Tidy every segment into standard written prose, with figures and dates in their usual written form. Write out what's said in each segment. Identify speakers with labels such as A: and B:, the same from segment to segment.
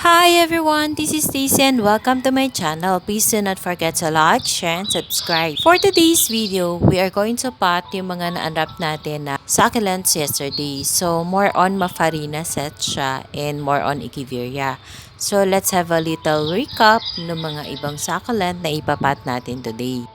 A: Hi everyone, this is Stacy and welcome to my channel. Please do not forget to like, share, and subscribe. For today's video, we are going to pot yung mga na-unwrap natin na succulents yesterday. So, more on Mafarina set siya and more on Echeveria. So, let's have a little recap ng mga ibang succulent na ipapat natin today.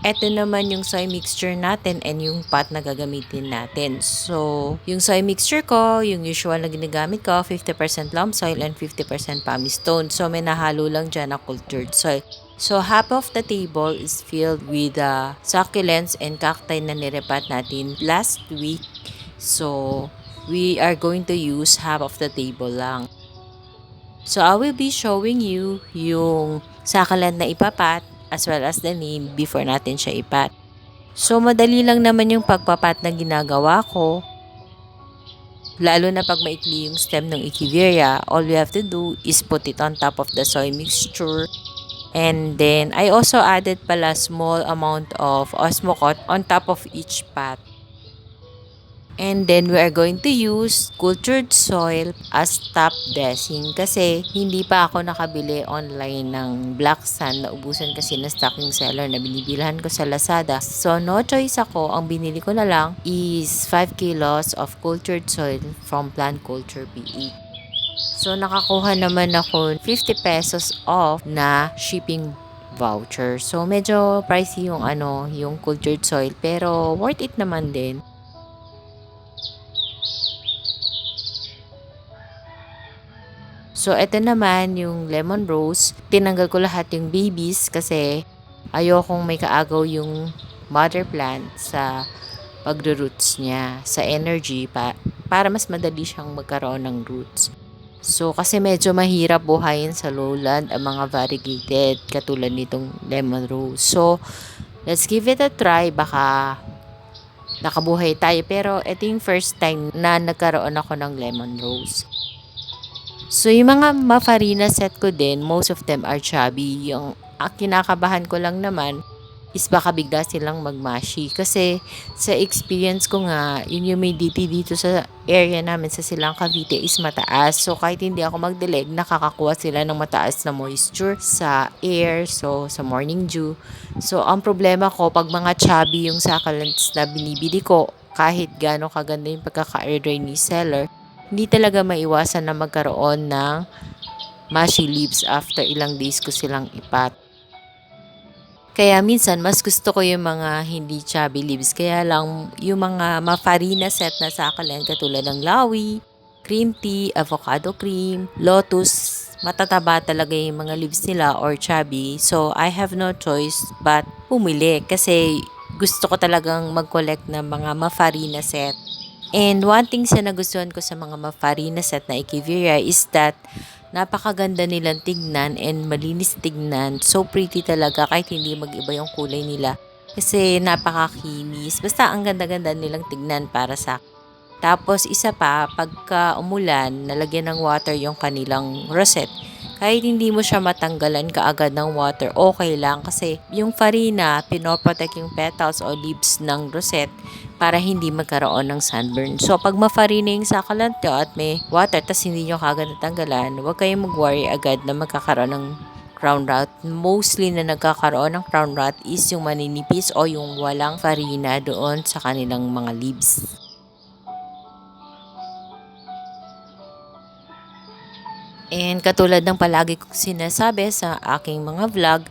A: Ito naman yung soy mixture natin and yung pot na gagamitin natin. So, yung soy mixture ko, yung usual na ginagamit ko, 50% loam soil and 50% pumice stone. So, may nahalo lang dyan na cultured soil. So, half of the table is filled with succulents and cacti na nirepat natin last week. So, we are going to use half of the table lang. So, I will be showing you yung succulent na ipapat as well as the name before natin siya ipat. So, madali lang naman yung pagpapat na ginagawa ko. Lalo na pag maikli yung stem ng Echeveria, all we have to do is put it on top of the soy mixture. And then, I also added pala small amount of Osmocote on top of each pot. And then, we are going to use cultured soil as top dressing kasi hindi pa ako nakabili online ng black sand. Naubusan kasi na stocking seller na binibilhan ko sa Lazada. So, no choice ako. Ang binili ko na lang is 5 kilos of cultured soil from Plant Culture PE. So, nakakuha naman ako 50 pesos off na shipping voucher. So, medyo pricey yung yung cultured soil pero worth it naman din. So, ito naman yung lemon rose. Tinanggal ko lahat yung babies kasi ayokong may kaagaw yung mother plant sa pagro-roots niya, sa energy para mas madali siyang magkaroon ng roots. So, kasi medyo mahirap buhayin sa lowland ang mga variegated katulad nitong lemon rose. So, let's give it a try. Baka nakabuhay tayo. Pero ito yung first time na nagkaroon ako ng lemon rose. So, yung mga Mafarina set ko din, most of them are chubby. Yung kinakabahan ko lang naman is baka bigla silang magmashi. Kasi sa experience ko nga, yung humidity dito sa area namin sa Silang Cavite is mataas. So, kahit hindi ako magdilig, nakakakuha sila ng mataas na moisture sa air, so sa morning dew. So, ang problema ko, pag mga chubby yung succulents na binibili ko, kahit gaano kaganda yung pagkaka-air-dry ni seller, hindi talaga maiwasan na magkaroon ng mushy leaves after ilang days ko silang ipat. Kaya minsan, mas gusto ko yung mga hindi chubby leaves. Kaya lang, yung mga Mafarina set na succulent katulad ng lawi, cream tea, avocado cream, lotus, matataba talaga yung mga leaves nila or chubby. So, I have no choice but pumili kasi gusto ko talagang mag-collect ng mga Mafarina set. And one thing sa nagustuhan ko sa mga Mafarina set na Echeveria is that napakaganda nilang tignan and malinis tignan. So pretty talaga kahit hindi mag-iba yung kulay nila. Kasi napakakinis. Basta ang ganda-ganda nilang tignan para sa. Tapos isa pa, pagka umulan, nalagyan ng water yung kanilang rosette. Kahit hindi mo siya matanggalan kaagad ng water, okay lang kasi yung farina, pinoprotect yung petals o leaves ng rosette para hindi magkaroon ng sunburn. So, pag mafarina yung succulent nyo at may water tas hindi nyo kagad natanggalan, huwag kayong mag-worry agad na magkakaroon ng crown rot. Mostly na nagkakaroon ng crown rot is yung maninipis o yung walang farina doon sa kanilang mga leaves. And katulad ng palagi kong sinasabi sa aking mga vlog,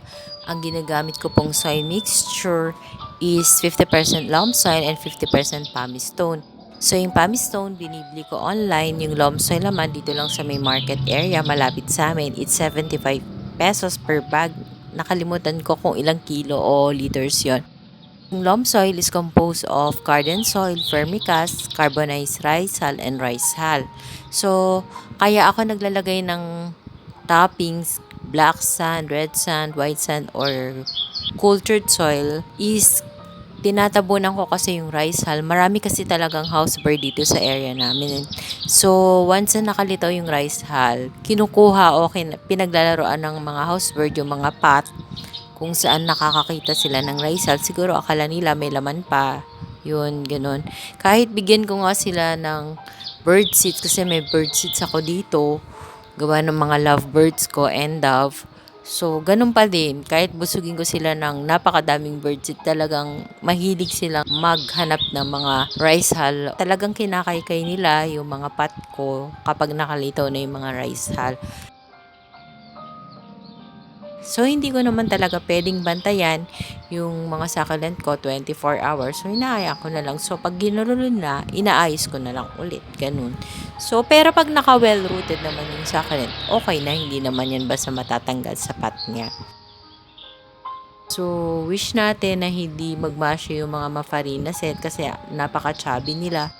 A: ang ginagamit ko pong soil mixture is 50% loam soil and 50% pumice stone. So yung pumice stone, binibili ko online. Yung loam soil naman, dito lang sa may market area, malapit sa amin. It's 75 pesos per bag. Nakalimutan ko kung ilang kilo o liters yon. Yung loam soil is composed of garden soil, vermicast, carbonized rice hull, and rice hull. So, kaya ako naglalagay ng toppings, black sand, red sand, white sand, or cultured soil is tinatabunan ko kasi yung rice hull. Marami kasi talagang house bird dito sa area namin. So, once na nakalitaw yung rice hull, kinukuha o pinaglalaroan ng mga house bird yung mga pot kung saan nakakakita sila ng rice hull. Siguro akala nila may laman pa Yun, ganun. Kahit bigyan ko nga sila ng bird seeds kasi may bird seeds ako dito. Gawa ng mga lovebirds ko and dove. So, ganun pa din. Kahit busugin ko sila ng napakadaming bird seed, talagang mahilig silang maghanap ng mga rice hull. Talagang kinakaykay nila yung mga pot ko kapag nakalitaw na yung mga rice hull. So, hindi ko naman talaga pwedeng bantayan yung mga succulent ko 24 hours. So, inaaya ko na lang. So, pag ginulun na, inaayos ko na lang ulit. Ganun. So, pero pag naka-well-rooted naman yung succulent, okay na. Hindi naman yan basta matatanggal sa pot niya. So, wish natin na hindi magmasyo yung mga mafarina set kasi napaka-chubby nila.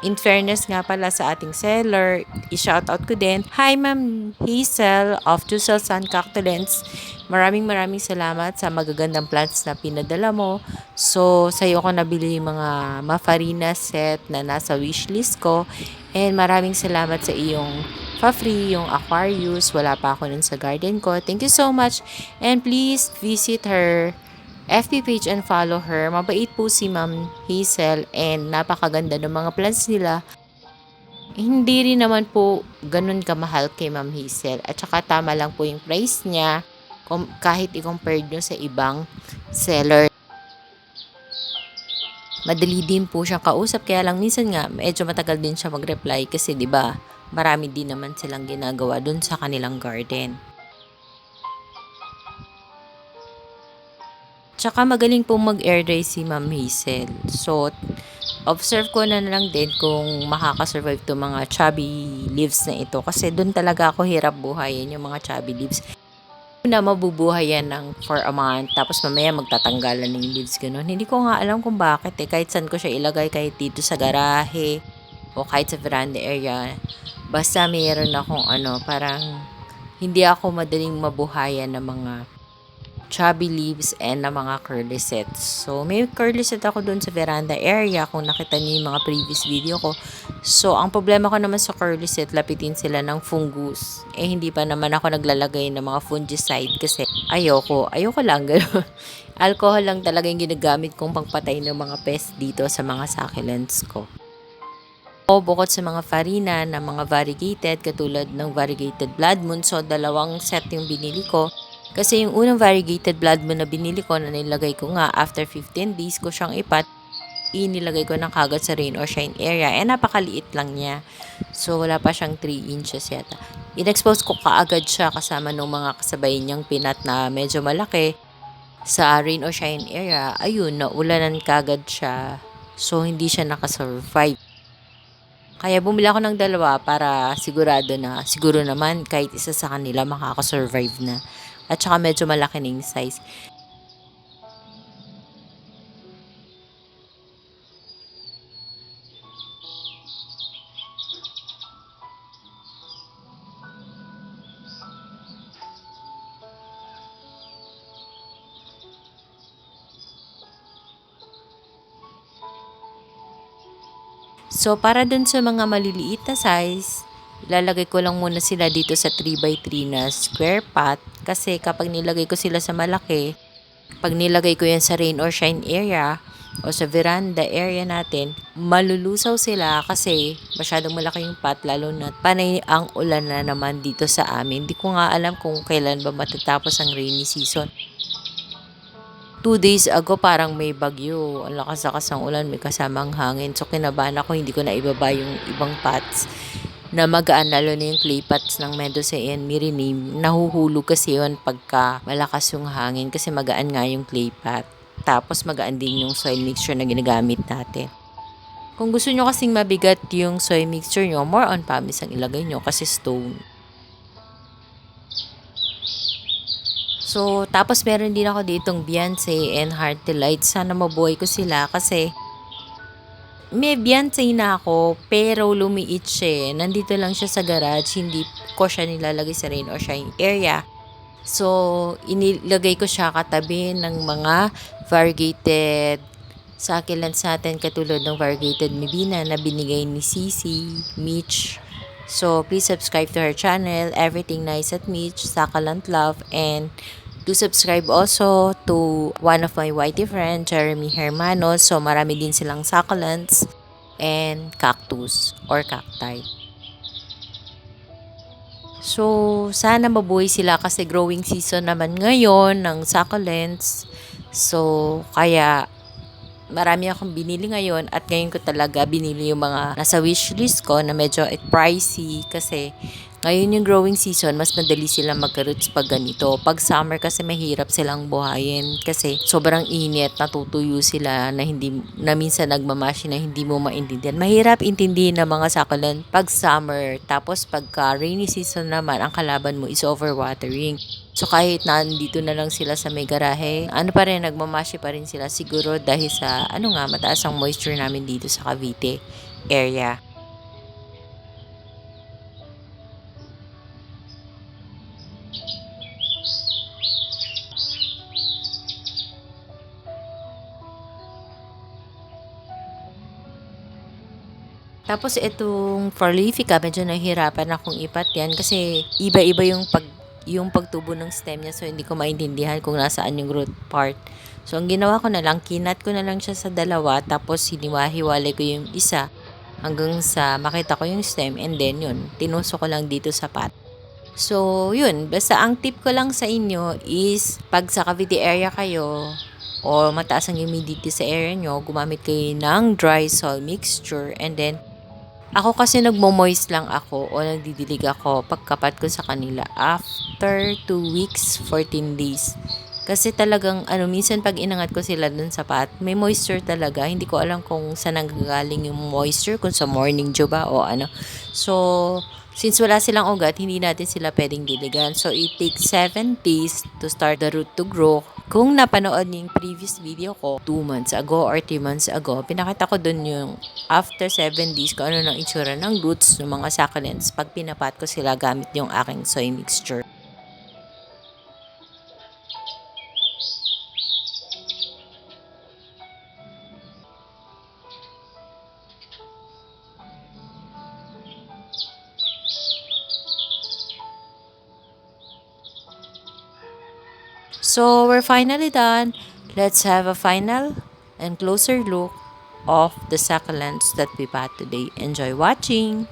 A: In fairness nga pala sa ating seller, i-shoutout ko din. Hi Ma'am Hazel of Tusel Sun Cactulents. Maraming salamat sa magagandang plants na pinadala mo. So, sa'yo ko nabili yung mga mafarina set na nasa wishlist ko. And maraming salamat sa iyong pa-free, yung Aquarius. Wala pa ako nun sa garden ko. Thank you so much. And please visit her FB page and follow her. Mabait po si Ma'am Hazel and napakaganda ng mga plants nila. Hindi rin naman po ganun kamahal kay Ma'am Hazel. At saka tama lang po yung price niya kahit i-compare nyo sa ibang seller. Madali din po siyang kausap kaya lang minsan nga medyo matagal din siya mag-reply kasi 'di ba marami din naman silang ginagawa dun sa kanilang garden. Tsaka magaling pong mag-air dry si Ma'am Hazel. So, observe ko na lang din kung makakasurvive to mga chubby leaves na ito. Kasi doon talaga ako hirap buhayin yung mga chubby leaves. Na mabubuhay yan ng for a month. Tapos mamaya magtatanggalan ng leaves ganun. Hindi ko nga alam kung bakit eh. Kahit saan ko siya ilagay, kahit dito sa garahe o kahit sa veranda area. Basta mayroon akong parang hindi ako madaling mabuhayan ng mga chubby leaves and na mga curly sets. So, may curly set ako dun sa veranda area kung nakita niyo yung mga previous video ko. So, ang problema ko naman sa curly set, lapitin sila ng fungus. Eh, hindi pa naman ako naglalagay ng mga fungicide kasi ayoko lang gano'n. Alcohol lang talaga yung ginagamit kong pangpatay ng mga pest dito sa mga succulents ko. O bukod sa mga farina na mga variegated katulad ng variegated blood moon, so dalawang set yung binili ko. Kasi yung unang variegated blood moon na binili ko na nilagay ko nga after 15 days ko siyang inilagay ko ng kagad sa rain or shine area. Eh napakaliit lang niya. So wala pa siyang 3 inches yata. In-expose ko kaagad siya kasama ng mga kasabay niyang pinat na medyo malaki sa rain or shine area. Ayun, naulanan kagad siya. So hindi siya nakasurvive. Kaya bumili ako ng dalawa para siguro naman kahit isa sa kanila makakasurvive na. At saka medyo malaki na yung size. So, para dun sa mga maliliit na size, ilalagay ko lang muna sila dito sa 3x3 na square pot. Kasi kapag nilagay ko sila sa malaki, pag nilagay ko yan sa rain or shine area, o sa veranda area natin, malulusaw sila kasi masyadong malaki yung pot, lalo na panay ang ulan na naman dito sa amin. Hindi ko nga alam kung kailan ba matatapos ang rainy season. 2 days ago parang may bagyo. Ang lakas-lakas ng ulan, may kasamang hangin. So kinabahan ako, hindi ko na ibaba yung ibang pots na magaan, lalo na yung clay pots ng Mendoza and Mirinim. Nahuhulog kasi yun pagka malakas yung hangin kasi magaan nga yung clay pot. Tapos magaan din yung soil mixture na ginagamit natin. Kung gusto nyo kasing mabigat yung soil mixture nyo, more on pumice ang ilagay nyo kasi stone. So, tapos meron din ako ditong Beyonce and Heart Delight. Sana mabuhay ko sila kasi may Beyonce na ako pero lumiit siya. Nandito lang siya sa garage. Hindi ko siya nilalagay sa rain or shine area. So, inilagay ko siya katabi ng mga variegated succulents natin katulad ng variegated Mibina na binigay ni Cici, Mitch. So, please subscribe to her channel, Everything Nice at Mitch, Succulent Love, and To subscribe also to one of my YT friend, Jeremy Hermano. So marami din silang succulents and cactus or cacti. So, sana mabuhay sila kasi growing season naman ngayon ng succulents. So, kaya marami akong binili ngayon at ngayon ko talaga binili yung mga nasa wishlist ko na medyo pricey kasi ngayon yung growing season, mas madali silang magka-roots pag ganito. Pag summer kasi mahirap silang buhayin kasi sobrang init, natutuyo sila na hindi na minsan nagmamashi na hindi mo maintindihan. Mahirap intindihin ng mga succulent pag summer. Tapos pagka rainy season naman, ang kalaban mo is overwatering. So kahit nandito na lang sila sa may garahe, ano pa rin, nagmamashi pa rin sila siguro dahil sa mataas ang moisture namin dito sa Cavite area. Tapos itong Prolifica, medyo nahihirapan akong ipat yan kasi iba-iba yung pagtubo ng stem niya, so hindi ko maintindihan kung nasaan yung root part. So ang ginawa ko na lang, kinat ko na lang siya sa dalawa, tapos hiniwa-hiwalay ko yung isa hanggang sa makita ko yung stem, and then yun, tinusok ko lang dito sa pot. So yun, basta ang tip ko lang sa inyo is pag sa Cavite area kayo o mataas ang humidity sa area nyo, gumamit kayo ng dry soil mixture, and then ako kasi nagmo-moist lang ako o nagdidilig ako pagkapat ko sa kanila after 2 weeks, 14 days. Kasi talagang minsan pag inangat ko sila dun sa pot, may moisture talaga. Hindi ko alam kung saan nanggagaling yung moisture, kung sa morning dew ba o ano. So, since wala silang ugat, hindi natin sila pwedeng diligan. So, it takes 7 days to start the root to grow. Kung napanood niyo yung previous video ko 2 months ago or 3 months ago, pinakita ko dun yung after 7 days kung ano nang itsura ng roots ng mga succulents pag pinapat ko sila gamit yung aking soy mixture. So, we're finally done. Let's have a final and closer look of the succulents that we bought today. Enjoy watching!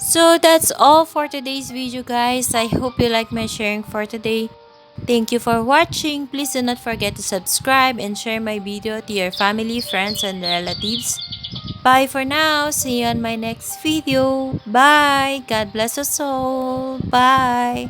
A: So that's all for today's video, guys. I hope you like my sharing for today. Thank you for watching. Please do not forget to subscribe and share my video to your family, friends, and relatives. Bye for now. See you on my next video. Bye. God bless us all. Bye.